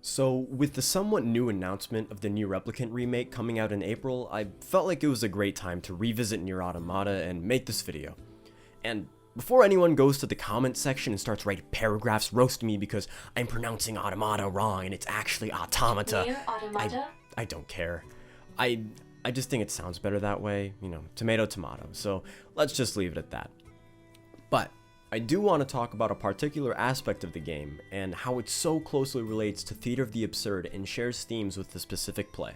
So, with the somewhat new announcement of the Nier Replicant remake coming out in April, I felt like it was a great time to revisit Nier Automata and make this video. And before anyone goes to the comment section and starts writing paragraphs roasting me because I'm pronouncing Automata wrong and it's actually Automata, Nier Automata? I don't care. I just think it sounds better that way, you know, tomato tomato, so let's just leave it at that. But I do want to talk about a particular aspect of the game and how it so closely relates to theater of the absurd and shares themes with the specific play.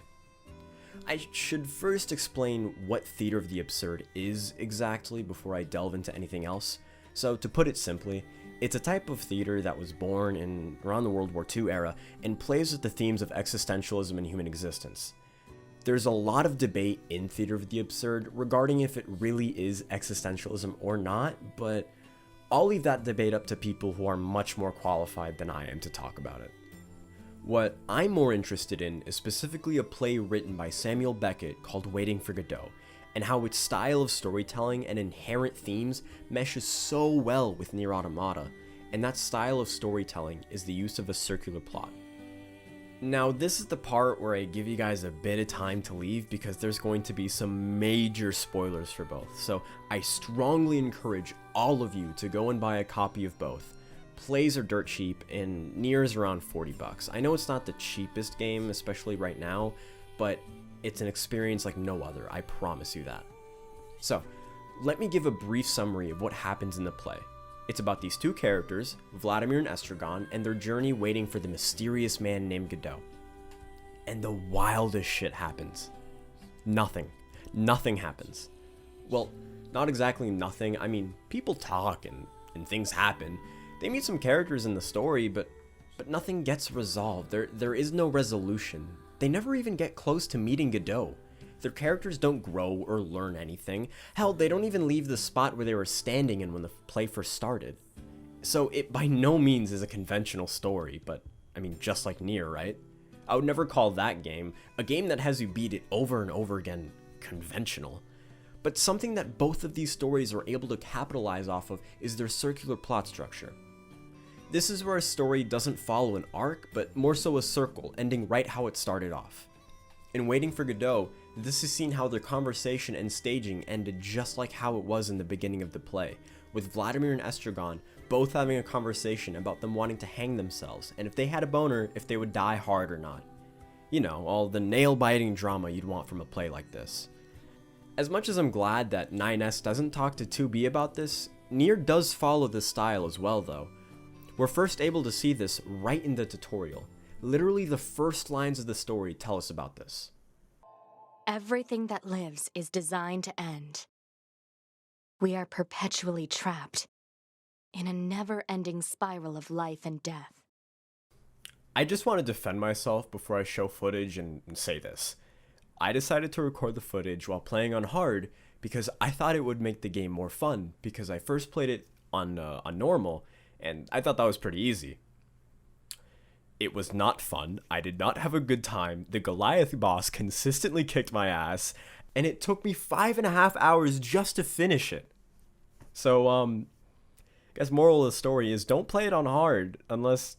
I should first explain what theater of the absurd is exactly before I delve into anything else. So to put it simply, it's a type of theater that was born in around the World War II era and plays with the themes of existentialism and human existence. There's a lot of debate in theater of the absurd regarding if it really is existentialism or not, but I'll leave that debate up to people who are much more qualified than I am to talk about it. What I'm more interested in is specifically a play written by Samuel Beckett called Waiting for Godot, and how its style of storytelling and inherent themes meshes so well with Nier Automata, and that style of storytelling is the use of a circular plot. Now, this is the part where I give you guys a bit of time to leave because there's going to be some major spoilers for both, so I strongly encourage all of you to go and buy a copy of both. Plays are dirt cheap, and Nier is around 40 bucks. I know it's not the cheapest game, especially right now, but it's an experience like no other, I promise you that. So, let me give a brief summary of what happens in the play. It's about these two characters, Vladimir and Estragon, and their journey waiting for the mysterious man named Godot. And the wildest shit happens. Nothing happens. Well, not exactly nothing. I mean, people talk and things happen. They meet some characters in the story, but nothing gets resolved. There is no resolution. They never even get close to meeting Godot. Their characters don't grow or learn anything. Hell, they don't even leave the spot where they were standing in when the play first started. So it by no means is a conventional story, but I mean, just like Nier, right? I would never call that game, a game that has you beat it over and over again, conventional. But something that both of these stories are able to capitalize off of is their circular plot structure. This is where a story doesn't follow an arc, but more so a circle, ending right how it started off. In Waiting for Godot, this is seen how their conversation and staging ended just like how it was in the beginning of the play, with Vladimir and Estragon both having a conversation about them wanting to hang themselves, and if they had a boner, if they would die hard or not. You know, all the nail-biting drama you'd want from a play like this. As much as I'm glad that 9S doesn't talk to 2B about this, Nier does follow this style as well though. We're first able to see this right in the tutorial. Literally the first lines of the story tell us about this. Everything that lives is designed to end. We are perpetually trapped in a never-ending spiral of life and death. I just want to defend myself before I show footage and say this. I decided to record the footage while playing on hard because I thought it would make the game more fun, because I first played it on normal and I thought that was pretty easy. It was not fun, I did not have a good time, the Goliath boss consistently kicked my ass, and it took me 5.5 hours just to finish it. So, I guess moral of the story is don't play it on hard unless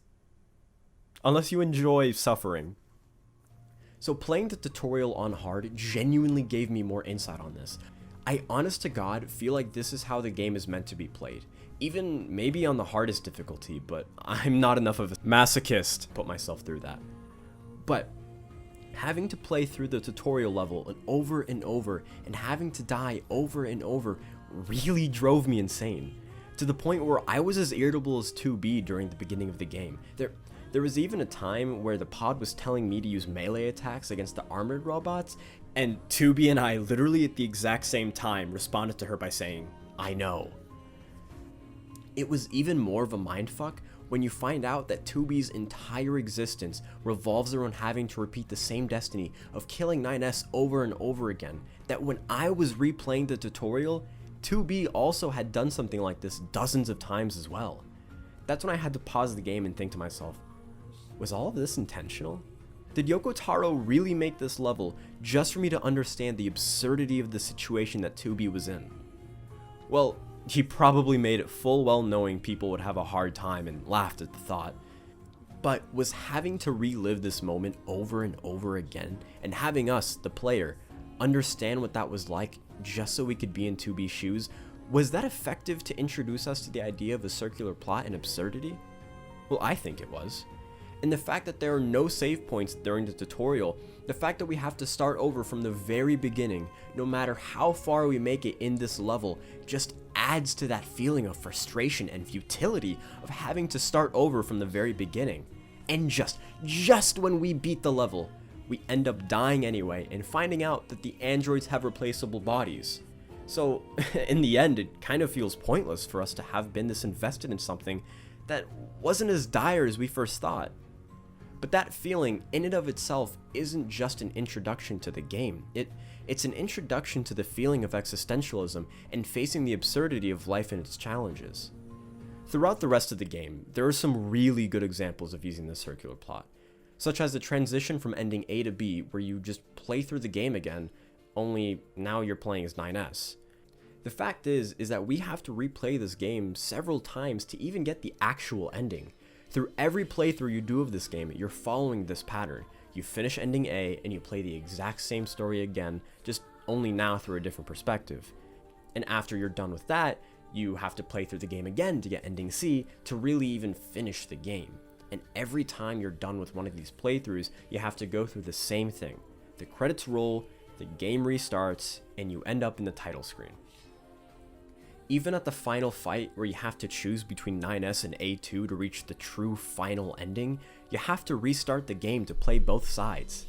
you enjoy suffering. So playing the tutorial on hard genuinely gave me more insight on this. I honest to God feel like this is how the game is meant to be played. Even maybe on the hardest difficulty, but I'm not enough of a masochist to put myself through that. But having to play through the tutorial level and over and having to die over and over really drove me insane. To the point where I was as irritable as 2B during the beginning of the game. There was even a time where the pod was telling me to use melee attacks against the armored robots, and 2B and I literally at the exact same time responded to her by saying, I know. It was even more of a mindfuck when you find out that 2B's entire existence revolves around having to repeat the same destiny of killing 9S over and over again, that when I was replaying the tutorial, 2B also had done something like this dozens of times as well. That's when I had to pause the game and think to myself, was all of this intentional? Did Yoko Taro really make this level just for me to understand the absurdity of the situation that 2B was in? Well, he probably made it full well knowing people would have a hard time and laughed at the thought. but was having to relive this moment over and over again, and having us, the player, understand what that was like just so we could be in 2B's shoes, was that effective to introduce us to the idea of a circular plot and absurdity? Well, I think it was. And the fact that there are no save points during the tutorial, the fact that we have to start over from the very beginning, no matter how far we make it in this level, just adds to that feeling of frustration and futility of having to start over from the very beginning. And just when we beat the level, we end up dying anyway and finding out that the androids have replaceable bodies. So in the end, it kind of feels pointless for us to have been this invested in something that wasn't as dire as we first thought. But that feeling in and of itself isn't just an introduction to the game. It's an introduction to the feeling of existentialism and facing the absurdity of life and its challenges. Throughout the rest of the game, there are some really good examples of using the circular plot, such as the transition from ending A to B where you just play through the game again, only now you're playing as 9S. The fact is that we have to replay this game several times to even get the actual ending. Through every playthrough you do of this game, you're following this pattern. You finish ending A and you play the exact same story again, just only now through a different perspective. And after you're done with that, you have to play through the game again to get ending C to really even finish the game. And every time you're done with one of these playthroughs, you have to go through the same thing. The credits roll, the game restarts, and you end up in the title screen. Even at the final fight where you have to choose between 9S and A2 to reach the true final ending, you have to restart the game to play both sides.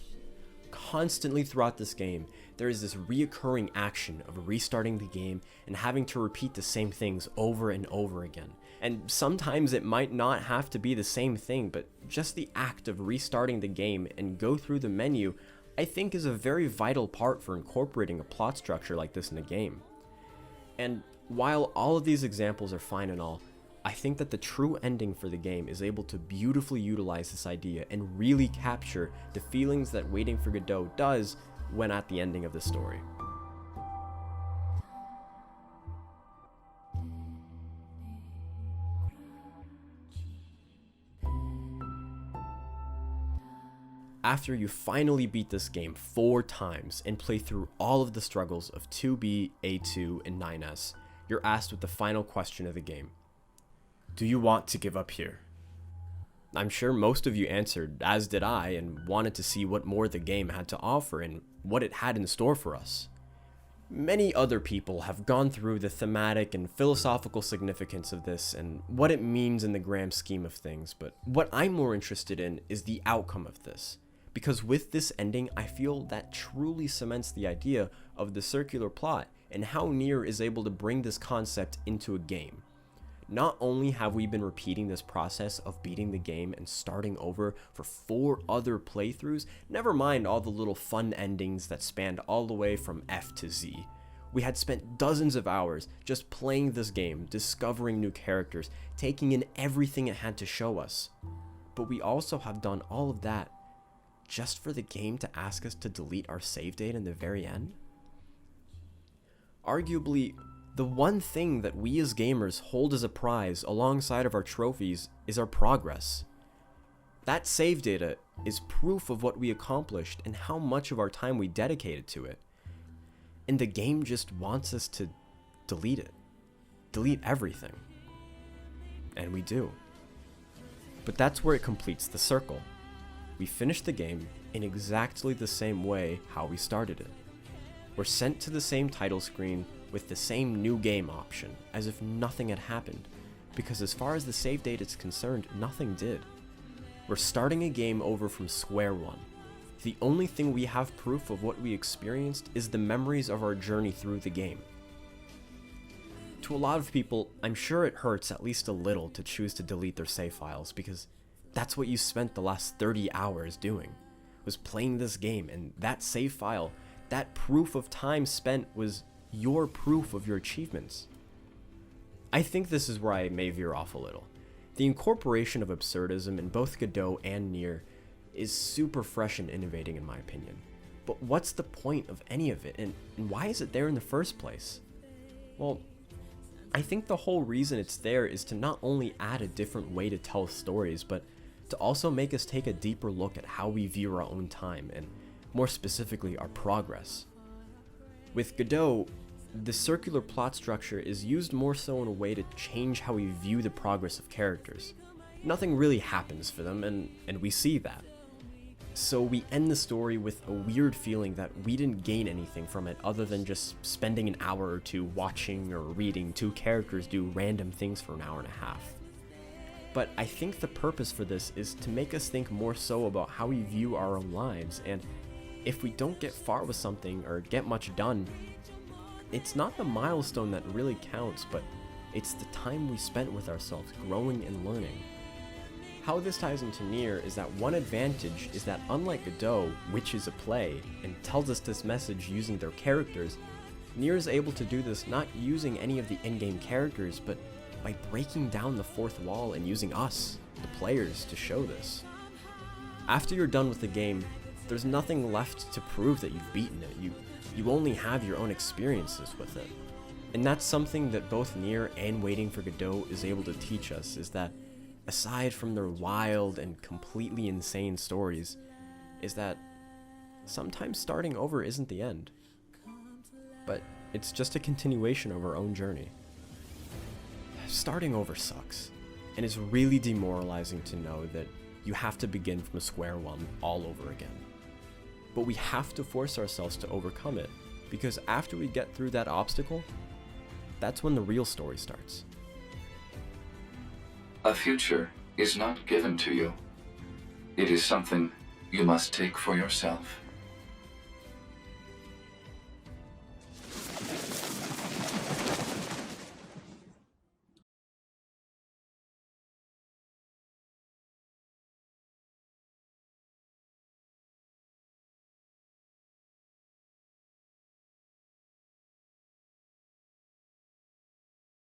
Constantly throughout this game, there is this reoccurring action of restarting the game and having to repeat the same things over and over again. And sometimes it might not have to be the same thing, but just the act of restarting the game and go through the menu, I think is a very vital part for incorporating a plot structure like this in a game. And while all of these examples are fine and all, I think that the true ending for the game is able to beautifully utilize this idea and really capture the feelings that Waiting for Godot does when at the ending of the story. After you finally beat this game 4 times and play through all of the struggles of 2B, A2, and 9S, you're asked with the final question of the game. Do you want to give up here? I'm sure most of you answered, as did I, and wanted to see what more the game had to offer and what it had in store for us. Many other people have gone through the thematic and philosophical significance of this and what it means in the grand scheme of things, but what I'm more interested in is the outcome of this. Because with this ending, I feel that truly cements the idea of the circular plot and how Nier is able to bring this concept into a game. Not only have we been repeating this process of beating the game and starting over for 4 other playthroughs, never mind all the little fun endings that spanned all the way from F to Z. We had spent dozens of hours just playing this game, discovering new characters, taking in everything it had to show us. But we also have done all of that just for the game to ask us to delete our save data in the very end? Arguably, the one thing that we as gamers hold as a prize alongside of our trophies is our progress. That save data is proof of what we accomplished and how much of our time we dedicated to it. And the game just wants us to delete it. Delete everything. And we do. But that's where it completes the circle. We finish the game in exactly the same way how we started it. We're sent to the same title screen with the same new game option, as if nothing had happened, because as far as the save date is concerned, nothing did. We're starting a game over from square one. The only thing we have proof of what we experienced is the memories of our journey through the game. To a lot of people, I'm sure it hurts at least a little to choose to delete their save files, because that's what you spent the last 30 hours doing, was playing this game, and that save file, that proof of time spent was your proof of your achievements. I think this is where I may veer off a little. The incorporation of absurdism in both Godot and Nier is super fresh and innovating in my opinion. But what's the point of any of it, and why is it there in the first place? Well, I think the whole reason it's there is to not only add a different way to tell stories, but to also make us take a deeper look at how we view our own time, and more specifically, our progress. With Godot, the circular plot structure is used more so in a way to change how we view the progress of characters. Nothing really happens for them, and we see that. So we end the story with a weird feeling that we didn't gain anything from it other than just spending an hour or two watching or reading two characters do random things for an hour and a half. But I think the purpose for this is to make us think more so about how we view our own lives, and if we don't get far with something or get much done, it's not the milestone that really counts, but it's the time we spent with ourselves growing and learning. How this ties into Nier is that one advantage is that unlike Godot, which is a play, and tells us this message using their characters, Nier is able to do this not using any of the in-game characters, but by breaking down the fourth wall and using us, the players, to show this. After you're done with the game, there's nothing left to prove that you've beaten it. You only have your own experiences with it. And that's something that both Nier and Waiting for Godot is able to teach us, is that aside from their wild and completely insane stories, is that sometimes starting over isn't the end, but it's just a continuation of our own journey. Starting over sucks, and it's really demoralizing to know that you have to begin from square one all over again. But we have to force ourselves to overcome it, because after we get through that obstacle, that's when the real story starts. A future is not given to you. It is something you must take for yourself.